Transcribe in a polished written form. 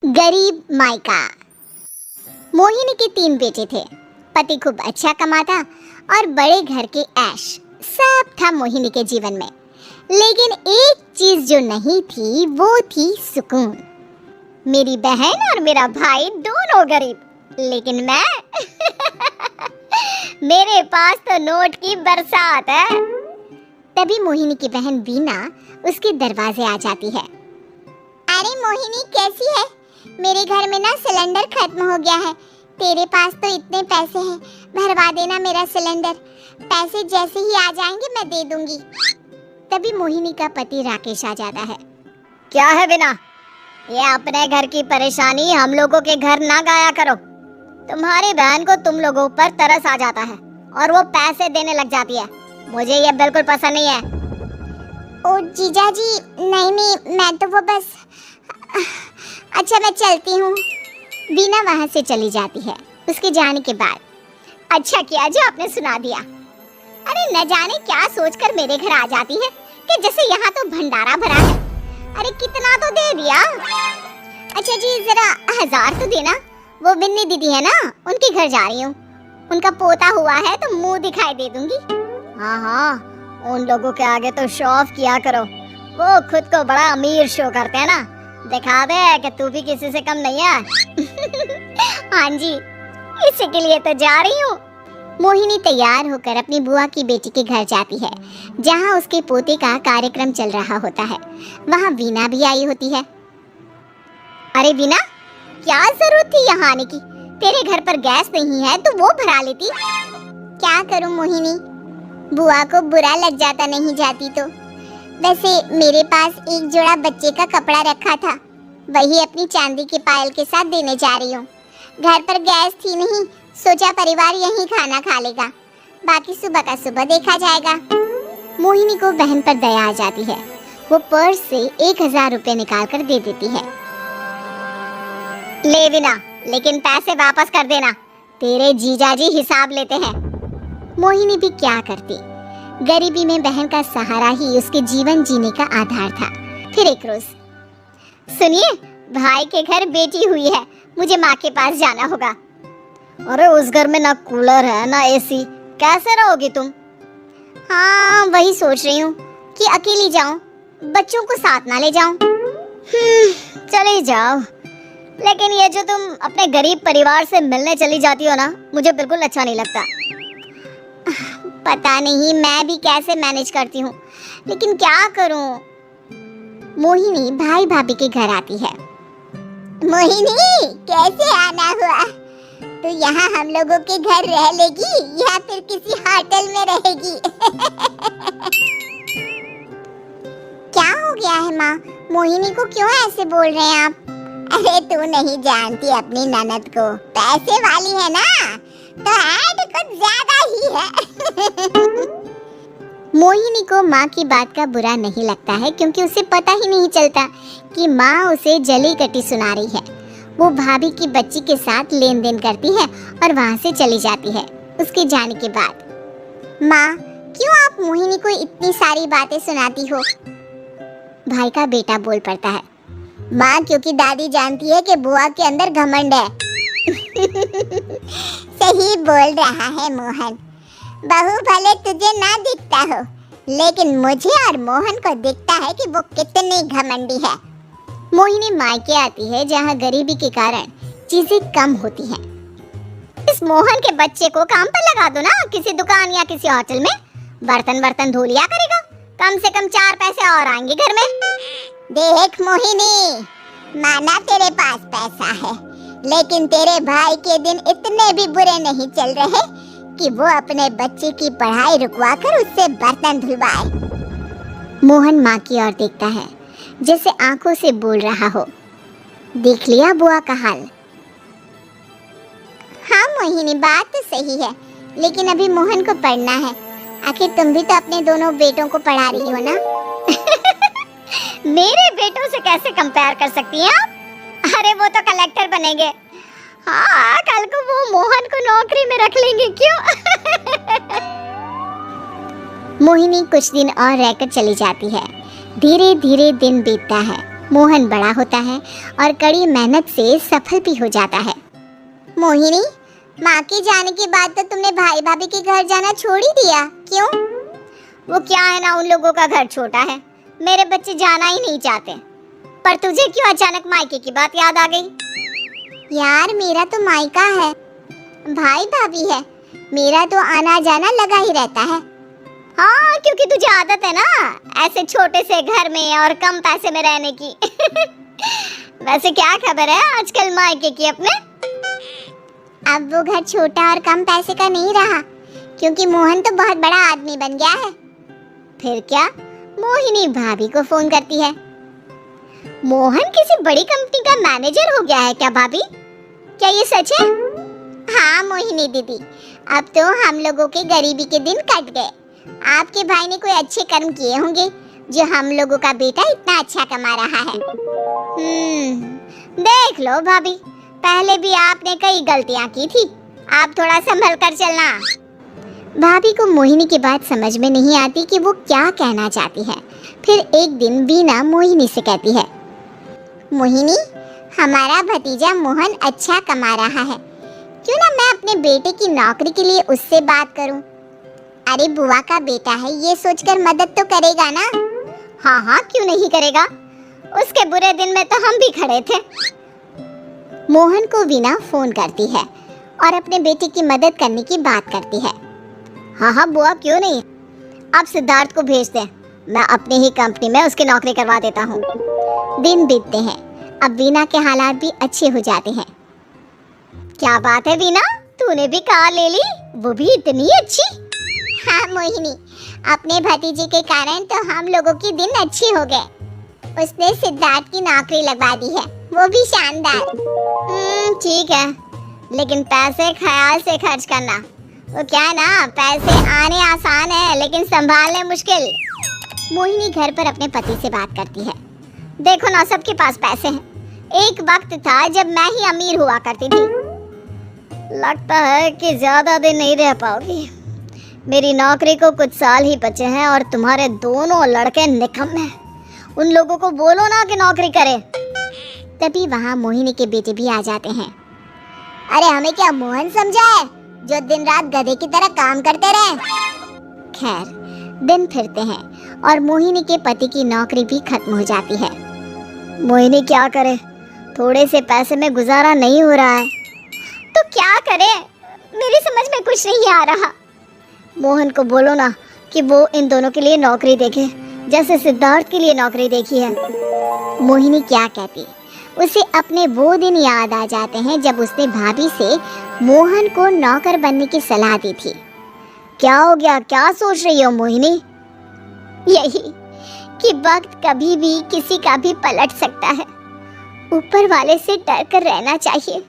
गरीब मायका। मोहिनी के 3 बेटे थे। पति खूब अच्छा कमाता और बड़े घर के ऐश सब था मोहिनी के जीवन में। लेकिन एक चीज जो नहीं थी वो थी सुकून। मेरी बहन और मेरा भाई दोनों गरीब, लेकिन मैं मेरे पास तो नोट की बरसात है। तभी मोहिनी की बहन बीना उसके दरवाजे आ जाती है। अरे मोहिनी, कैसी है? मेरे घर में ना सिलेंडर खत्म हो गया है। तेरे पास तो इतने पैसे हैं, भरवा देना मेरा सिलेंडर। पैसे जैसे ही आ जाएंगे मैं दे दूंगी। तभी मोहिनी का पति राकेश आ जाता है। क्या है बिना, ये अपने घर की परेशानी हम लोगों के घर ना गाया करो। तुम्हारी बहन को तुम लोगों पर तरस आ जाता है और वो पैसे देने लग जाती है। मुझे ये बिल्कुल पसंद नहीं है। ओ जीजा जी, नहीं, मैं तो वो बस अच्छा मैं चलती हूँ। बीना वहाँ से चली जाती है। उसके जाने के बाद अच्छा किया जो आपने सुना दिया। अरे न जाने क्या सोचकर मेरे घर आ जाती है कि जैसे यहाँ तो भंडारा भरा है। अरे कितना तो दे दिया। अच्छा जी, जरा 1000 तो देना। वो बिन्नी दीदी है ना, उनके घर जा रही हूँ। उनका पोता हुआ है तो मुंह दिखाई दे दूंगी। हाँ, उन लोगों के आगे तो शो ऑफ किया करो। वो खुद को बड़ा अमीर शो करते हैं ना, दिखा दे कि तू भी किसी से कम नहीं है। हाँ जी, इसी के लिए तो जा रही हूँ। मोहिनी तैयार होकर अपनी बुआ की बेटी के घर जाती है, जहाँ उसके पोते का कार्यक्रम चल रहा होता है। वहाँ वीना भी आई होती है। अरे वीना, क्या जरूरत थी यहाँ आने की? तेरे घर पर गैस नहीं है तो वो भरा लेती। क्या करूँ मोहिनी, बुआ को बुरा लग जाता नहीं जाती तो। वैसे मेरे पास एक जोड़ा बच्चे का कपड़ा रखा था, वही अपनी चांदी के पायल के साथ देने जा रही हूँ। घर पर गैस थी नहीं, सोचा परिवार यहीं खाना खा लेगा, बाकी सुबह का सुबह देखा जाएगा। मोहिनी को बहन पर दया आ जाती है। वो पर्स से 1000 रुपए निकाल कर दे देती है। ले बिना, लेकिन पैसे वापस कर देना, तेरे जीजाजी हिसाब लेते हैं। मोहिनी भी क्या करती, गरीबी में बहन का सहारा ही उसके जीवन जीने का आधार था। फिर एक रोज, सुनिए, भाई के घर बेटी हुई है, मुझे माँ के पास जाना होगा। अरे उस घर में ना कूलर है ना एसी, कैसे रहोगी तुम? हाँ, वही सोच रही हूँ कि अकेली जाऊं, बच्चों को साथ ना ले जाऊं। चले जाओ, लेकिन ये जो तुम अपने गरीब परिवार से मिलने चली जाती हो ना, मुझे बिल्कुल अच्छा नहीं लगता। पता नहीं मैं भी कैसे मैनेज करती हूँ, लेकिन क्या करूँ। मोहिनी भाई भाभी के घर आती है। मोहिनी, कैसे आना हुआ? तो यहाँ हम लोगों के घर रह लेगी या फिर किसी होटल में रहेगी? क्या हो गया है माँ, मोहिनी को क्यों ऐसे बोल रहे हैं आप? अरे तू नहीं जानती अपनी ननद को, पैसे वाली है ना, तो ऐड कुछ ज्यादा ही है। मोहिनी को माँ की बात का बुरा नहीं लगता है, क्योंकि उसे पता ही नहीं चलता कि माँ उसे जली कटी सुना रही है। वो भाभी की बच्ची के साथ लेन देन करती है और वहाँ से चली जाती है। उसके जाने के बाद, माँ क्यों आप मोहिनी को इतनी सारी बातें सुनाती हो? भाई का बेटा बोल पड़ता है। माँ, क्योंकि दादी जानती है कि बुआ के अंदर घमंड है। सही बोल रहा है मोहन, बहू भले तुझे ना दिखता हो, लेकिन मुझे और मोहन को दिखता है कि वो कितनी घमंडी है। मोहिनी मायके आती है, जहाँ गरीबी के कारण चीजें कम होती हैं। इस मोहन के बच्चे को काम पर लगा दो ना, किसी दुकान या किसी होटल में, बर्तन धो लिया करेगा, कम से कम 4 पैसे और आएंगे घर में। देख मोहिनी, माना तेरे पास पैसा है, लेकिन तेरे भाई के दिन इतने भी बुरे नहीं चल रहे कि वो अपने बच्चे की पढ़ाई रुकवा कर उससे बर्तन धुलवाए। मोहन माँ की ओर देखता है, जैसे आंखों से बोल रहा हो, देख लिया बुआ का हाल। हाँ मोहिनी, बात तो सही है, लेकिन अभी मोहन को पढ़ना है। आखिर तुम भी तो अपने दोनों बेटों को पढ़ा रही हो ना। मेरे बेटों से कैसे कंपेयर कर सकती हैं आप? अरे वो तो कलेक्टर बनेंगे। हाँ, कल को वो मोहन को नौकरी में रख लेंगे, क्यों? मोहिनी कुछ दिन और रहकर चली जाती है। धीरे धीरे दिन बीतता है मोहन बड़ा होता है और कड़ी मेहनत से सफल भी हो जाता है। मोहिनी, माँ के जाने के बाद तो तुमने भाई भाभी के घर जाना छोड़ ही दिया, क्यों? वो क्या है ना, उन लोगों का घर छोटा है, मेरे बच्चे जाना ही नहीं चाहते। पर तुझे क्यों अचानक मायके की बात याद आ गई? यार, मेरा तो मायका है, भाई भाभी है, मेरा तो आना जाना लगा ही रहता है। हाँ, क्योंकि तुझे आदत है ना ऐसे छोटे से घर में और कम पैसे में रहने की। वैसे क्या खबर है आजकल मायके की अपने? अब वो घर छोटा और कम पैसे का नहीं रहा, क्योंकि मोहन तो बहुत बड़ा आदमी बन गया है। फिर क्या? मोहिनी भाभी को फोन करती है। मोहन किसी बड़ी कंपनी का मैनेजर हो गया है क्या भाभी? क्या ये सच है? हाँ मोहिनी दीदी, अब तो हम लोगों के गरीबी के दिन कट गए। आपके भाई ने कोई अच्छे कर्म किए होंगे जो हम लोगों का बेटा इतना अच्छा कमा रहा है। देख लो भाभी, पहले भी आपने कई गलतियां की थी, आप थोड़ा संभल कर चलना। भाभी को मोहिनी की बात समझ में नहीं आती कि वो क्या कहना चाहती है। फिर एक दिन वीना मोहिनी से कहती है, मोहिनी, हमारा भतीजा मोहन अच्छा कमा रहा है, क्यों ना मैं अपने बेटे की नौकरी के लिए उससे बात करूं? अरे बुआ का बेटा है, ये सोचकर मदद तो करेगा ना? हाँ हाँ, क्यों नहीं करेगा, उसके बुरे दिन में तो हम भी खड़े थे। मोहन को वीना फोन करती है और अपने बेटे की मदद करने की बात करती है। हाँ हाँ बुआ, क्यों नहीं, आप सिद्धार्थ को भेज दें, मैं अपनी ही कंपनी में उसकी नौकरी करवा देता हूँ। दिन बीतते हैं, अब वीना के हालात भी अच्छे हो जाते हैं। क्या बात है वीना, तूने भी कार ले ली, वो भी इतनी अच्छी? हाँ मोहिनी, अपने भतीजे के कारण तो हम लोगों के दिन अच्छे हो गए। उसने सिद्धार्थ की नौकरी लगवा दी है, वो भी शानदार। ठीक है, लेकिन पैसे ख्याल से खर्च करना। वो क्या है ना, पैसे आने आसान है लेकिन संभालने मुश्किल। मोहिनी घर पर अपने पति से बात करती है। देखो ना, सबके पास पैसे हैं, एक वक्त था जब मैं ही अमीर हुआ करती थी। लगता है कि ज्यादा दिन नहीं रह पाओगी, मेरी नौकरी को कुछ साल ही बचे हैं और तुम्हारे दोनों लड़के निकम्मे हैं, उन लोगों को बोलो ना कि नौकरी करे। तभी वहाँ मोहिनी के बेटे भी आ जाते हैं। अरे हमें क्या मोहन समझा है जो दिन रात गधे की तरह काम करते रहे? खैर, दिन फिरते हैं और मोहिनी के पति की नौकरी भी खत्म हो जाती है। मोहिनी क्या करे, थोड़े से पैसे में गुजारा नहीं हो रहा है। तो क्या करे, मेरी समझ में कुछ नहीं आ रहा। मोहन को बोलो ना कि वो इन दोनों के लिए नौकरी देखे, जैसे सिद्धार्थ के लिए नौकरी देखी है। मोहिनी क्या कहती, उसे अपने वो दिन याद आ जाते हैं जब उसने भाभी से मोहन को नौकर बनने की सलाह दी थी। क्या हो गया, क्या सोच रही हो मोहिनी? यही कि वक्त कभी भी किसी का भी पलट सकता है, ऊपर वाले से डर कर रहना चाहिए।